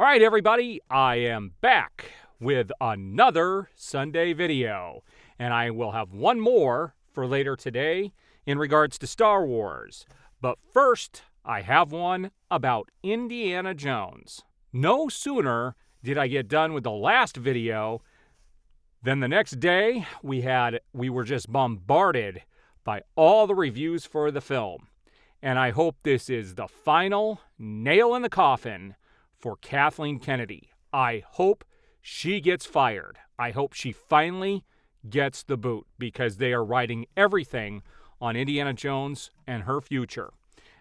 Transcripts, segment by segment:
All right, everybody, I am back with another Sunday video, and I will have one more for later today in regards to Star Wars. But first, I have one about Indiana Jones. No sooner did I get done with the last video than the next day we were just bombarded by all the reviews for the film. And I hope this is the final nail in the coffin for Kathleen Kennedy. I hope she gets fired. I hope she finally gets the boot, because they are writing everything on Indiana Jones and her future.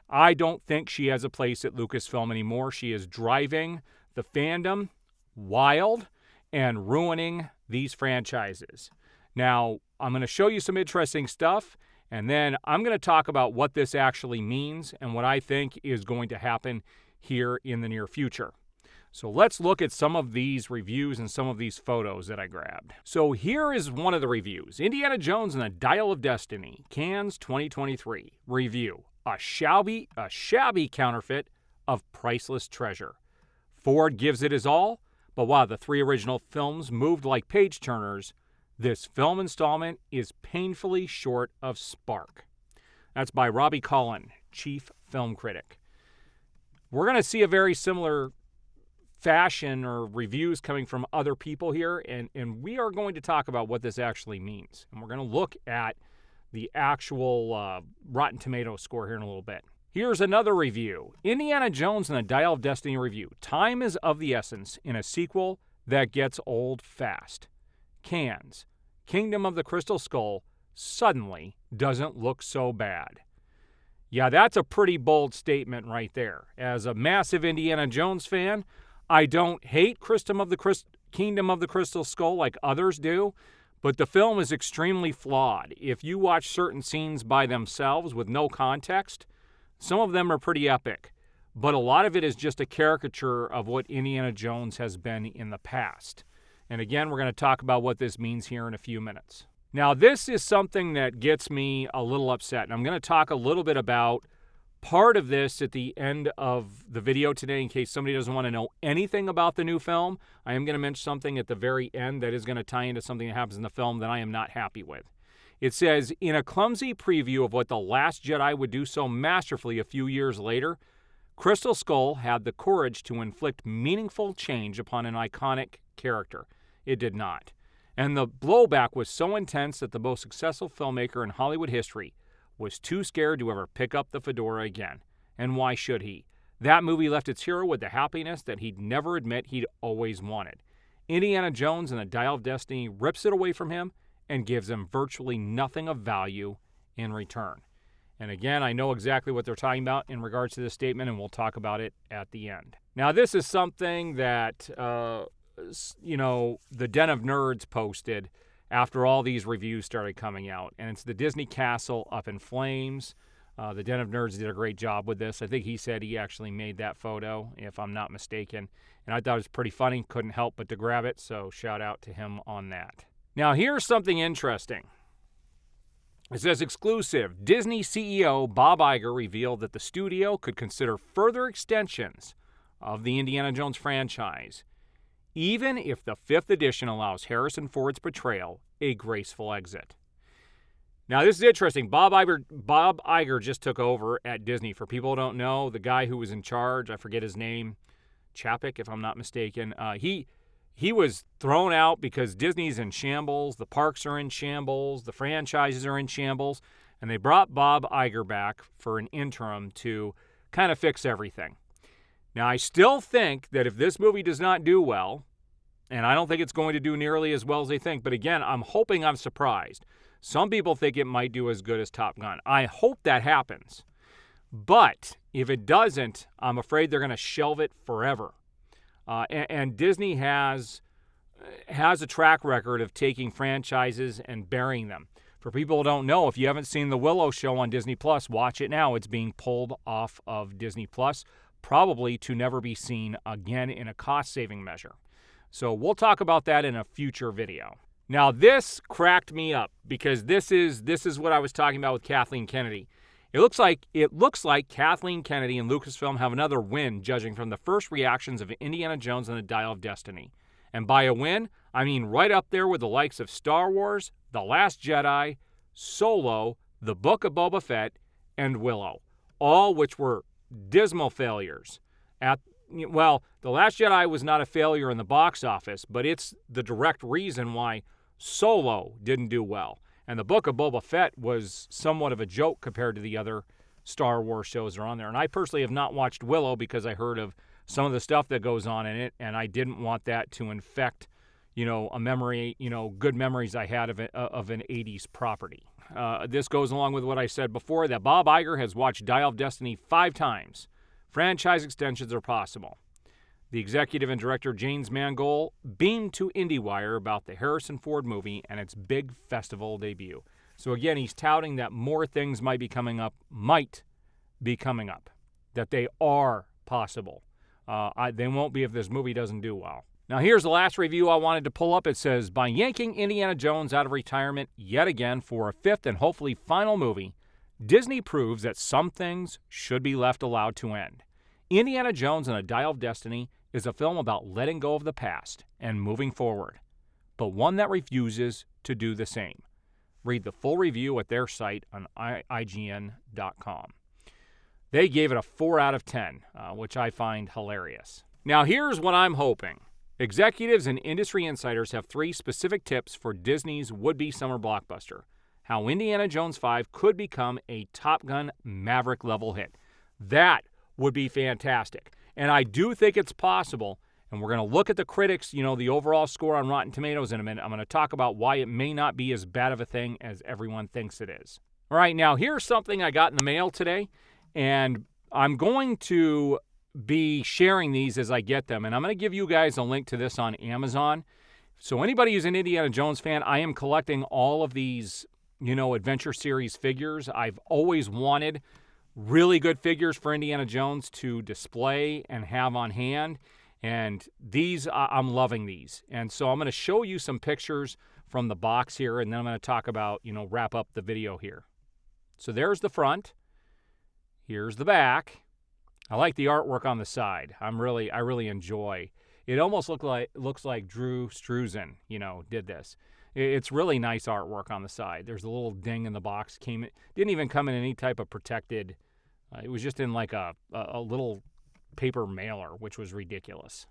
I don't think she has a place at Lucasfilm anymore. She is driving the fandom wild and ruining these franchises. Now, I'm going to show you some interesting stuff, and then I'm going to talk about what this actually means and what I think is going to happen here in the near future. So let's look at some of these reviews and some of these photos that I grabbed. So here is one of the reviews. Indiana Jones and the Dial of Destiny, Cannes 2023. Review. A shabby counterfeit of priceless treasure. Ford gives it his all, but while the three original films moved like page-turners, this film installment is painfully short of spark. That's by Robbie Collin, chief film critic. We're going to see a very similar fashion or reviews coming from other people here, and we are going to talk about what this actually means. And we're going to look at the actual Rotten Tomatoes score here in a little bit. Here's another review. Indiana Jones and the Dial of Destiny review. Time is of the essence in a sequel that gets old fast. Cannes. Kingdom of the Crystal Skull suddenly doesn't look so bad. Yeah, that's a pretty bold statement right there. As a massive Indiana Jones fan, I don't hate Kingdom of the Crystal Skull like others do, but the film is extremely flawed. If you watch certain scenes by themselves with no context, some of them are pretty epic, but a lot of it is just a caricature of what Indiana Jones has been in the past. And again, we're going to talk about what this means here in a few minutes. Now, this is something that gets me a little upset, and I'm going to talk a little bit about part of this at the end of the video today in case somebody doesn't want to know anything about the new film. I am going to mention something at the very end that is going to tie into something that happens in the film that I am not happy with. It says, in a clumsy preview of what The Last Jedi would do so masterfully a few years later, Crystal Skull had the courage to inflict meaningful change upon an iconic character. It did not. And the blowback was so intense that the most successful filmmaker in Hollywood history was too scared to ever pick up the fedora again. And why should he? That movie left its hero with the happiness that he'd never admit he'd always wanted. Indiana Jones and the Dial of Destiny rips it away from him and gives him virtually nothing of value in return. And again, I know exactly what they're talking about in regards to this statement, and we'll talk about it at the end. Now, this is something that, the Den of Nerds posted after all these reviews started coming out. And it's the Disney castle up in flames. The Den of Nerds did a great job with this. I think he said he actually made that photo, if I'm not mistaken. And I thought it was pretty funny. Couldn't help but to grab it. So shout out to him on that. Now, here's something interesting. It says, exclusive. Disney CEO Bob Iger revealed that the studio could consider further extensions of the Indiana Jones franchise, even if the 5th edition allows Harrison Ford's portrayal a graceful exit. Now, this is interesting. Bob Iger just took over at Disney. For people who don't know, the guy who was in charge, I forget his name, Chapek, if I'm not mistaken, he was thrown out because Disney's in shambles, the parks are in shambles, the franchises are in shambles, and they brought Bob Iger back for an interim to kind of fix everything. Now, I still think that if this movie does not do well, and I don't think it's going to do nearly as well as they think, but again, I'm hoping I'm surprised. Some people think it might do as good as Top Gun. I hope that happens. But if it doesn't, I'm afraid they're going to shelve it forever. And Disney has a track record of taking franchises and burying them. For people who don't know, if you haven't seen The Willow Show on Disney+, watch it now. It's being pulled off of Disney+, probably to never be seen again in a cost-saving measure. So we'll talk about that in a future video. Now, this cracked me up because this is what I was talking about with Kathleen Kennedy. It looks like Kathleen Kennedy and Lucasfilm have another win, judging from the first reactions of Indiana Jones and the Dial of Destiny. And by a win, I mean right up there with the likes of Star Wars, The Last Jedi, Solo, The Book of Boba Fett, and Willow, all which were dismal failures. The Last Jedi was not a failure in the box office, but it's the direct reason why Solo didn't do well. And the Book of Boba Fett was somewhat of a joke compared to the other Star Wars shows that are on there. And I personally have not watched Willow because I heard of some of the stuff that goes on in it, and I didn't want that to infect, a memory, good memories I had of an 80s property. This goes along with what I said before, that Bob Iger has watched Dial of Destiny 5 times. Franchise extensions are possible. The executive and director James Mangold beamed to IndieWire about the Harrison Ford movie and its big festival debut. So again, he's touting that more things might be coming up, that they are possible. They won't be if this movie doesn't do well. Now here's the last review I wanted to pull up. It says, by yanking Indiana Jones out of retirement yet again for a fifth and hopefully final movie, Disney proves that some things should be left allowed to end. Indiana Jones and the Dial of Destiny is a film about letting go of the past and moving forward, but one that refuses to do the same. Read the full review at their site on IGN.com. They gave it a 4 out of 10, which I find hilarious. Now here's what I'm hoping. Executives and industry insiders have 3 specific tips for Disney's would-be summer blockbuster. How Indiana Jones 5 could become a Top Gun Maverick level hit. That would be fantastic. And I do think it's possible, and we're going to look at the critics, the overall score on Rotten Tomatoes in a minute. I'm going to talk about why it may not be as bad of a thing as everyone thinks it is. All right, now here's something I got in the mail today, and I'm going to be sharing these as I get them, and I'm going to give you guys a link to this on Amazon. So anybody who's an Indiana Jones fan, I am collecting all of these, Adventure Series figures. I've always wanted really good figures for Indiana Jones to display and have on hand, and these, I'm loving these. And so I'm going to show you some pictures from the box here, and then I'm going to talk about, wrap up the video here. So there's the front. Here's the back. I like the artwork on the side. I really enjoy. It almost looks like Drew Struzan, did this. It's really nice artwork on the side. There's a little ding in the box. Didn't even come in any type of protected. It was just in like a little paper mailer, which was ridiculous.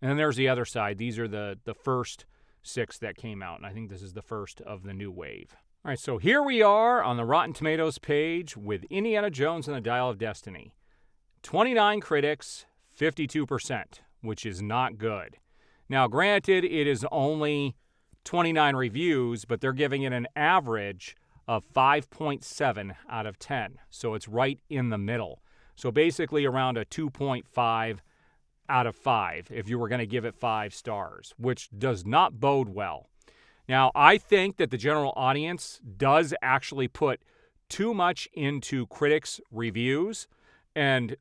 And then there's the other side. These are the first 6 that came out, and I think this is the first of the new wave. All right, so here we are on the Rotten Tomatoes page with Indiana Jones and the Dial of Destiny. 29 critics, 52%, which is not good. Now, granted, it is only 29 reviews, but they're giving it an average of 5.7 out of 10. So it's right in the middle. So basically around a 2.5 out of 5 if you were going to give it 5 stars, which does not bode well. Now, I think that the general audience does actually put too much into critics' reviews, and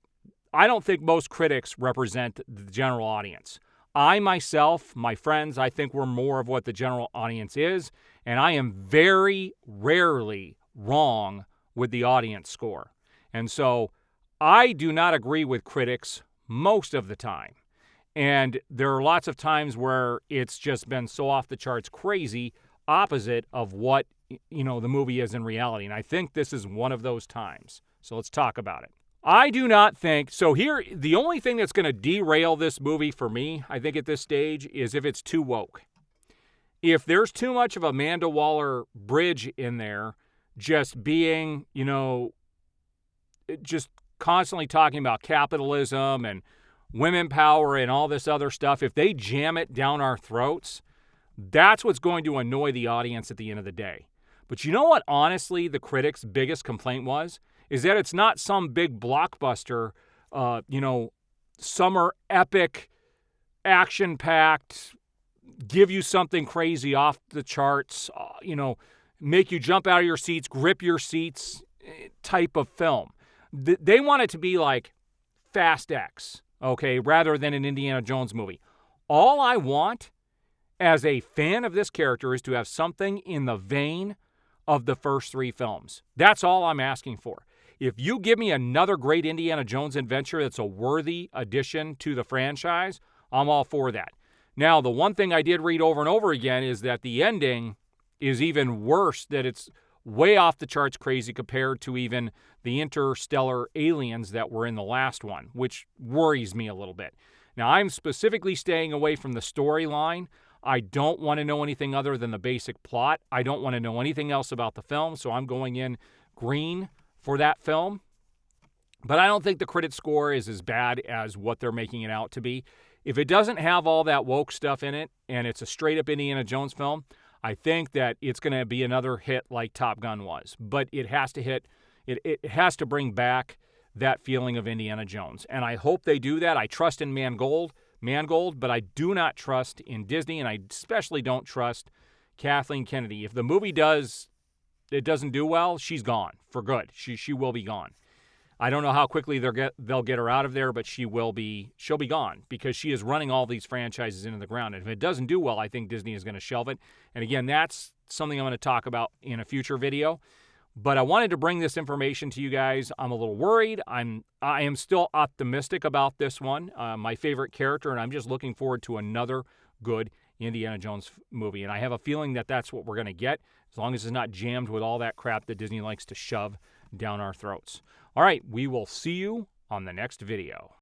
I don't think most critics represent the general audience. I myself, my friends, I think we're more of what the general audience is, and I am very rarely wrong with the audience score. And so I do not agree with critics most of the time. And there are lots of times where it's just been so off the charts crazy, opposite of what, the movie is in reality. And I think this is one of those times. So let's talk about it. I do not think, so here, the only thing that's going to derail this movie for me, I think at this stage, is if it's too woke. If there's too much of Amanda Waller Bridge in there, just being, just constantly talking about capitalism and women power and all this other stuff, if they jam it down our throats, that's what's going to annoy the audience at the end of the day. But you know what, honestly, the critics' biggest complaint was? Is that it's not some big blockbuster, summer epic, action-packed, give you something crazy off the charts, make you jump out of your seats, grip your seats type of film. They want it to be like Fast X, okay, rather than an Indiana Jones movie. All I want as a fan of this character is to have something in the vein of the first 3 films. That's all I'm asking for. If you give me another great Indiana Jones adventure that's a worthy addition to the franchise, I'm all for that. Now, the one thing I did read over and over again is that the ending is even worse, that it's way off the charts crazy compared to even the interstellar aliens that were in the last one, which worries me a little bit. Now, I'm specifically staying away from the storyline. I don't want to know anything other than the basic plot. I don't want to know anything else about the film, so I'm going in green for that film. But I don't think the critic score is as bad as what they're making it out to be. If it doesn't have all that woke stuff in it, and it's a straight-up Indiana Jones film, I think that it's going to be another hit like Top Gun was. But it has to hit, it has to bring back that feeling of Indiana Jones. And I hope they do that. I trust in Mangold, but I do not trust in Disney, and I especially don't trust Kathleen Kennedy. If the movie doesn't do well, she's gone for good. She will be gone. I don't know how quickly they'll get her out of there, but she'll be gone because she is running all these franchises into the ground. And if it doesn't do well, I think Disney is going to shelve it. And again, that's something I'm going to talk about in a future video. But I wanted to bring this information to you guys. I'm a little worried. I am still optimistic about this one. My favorite character, and I'm just looking forward to another good Indiana Jones movie. And I have a feeling that that's what we're going to get, as long as it's not jammed with all that crap that Disney likes to shove down our throats. All right, we will see you on the next video.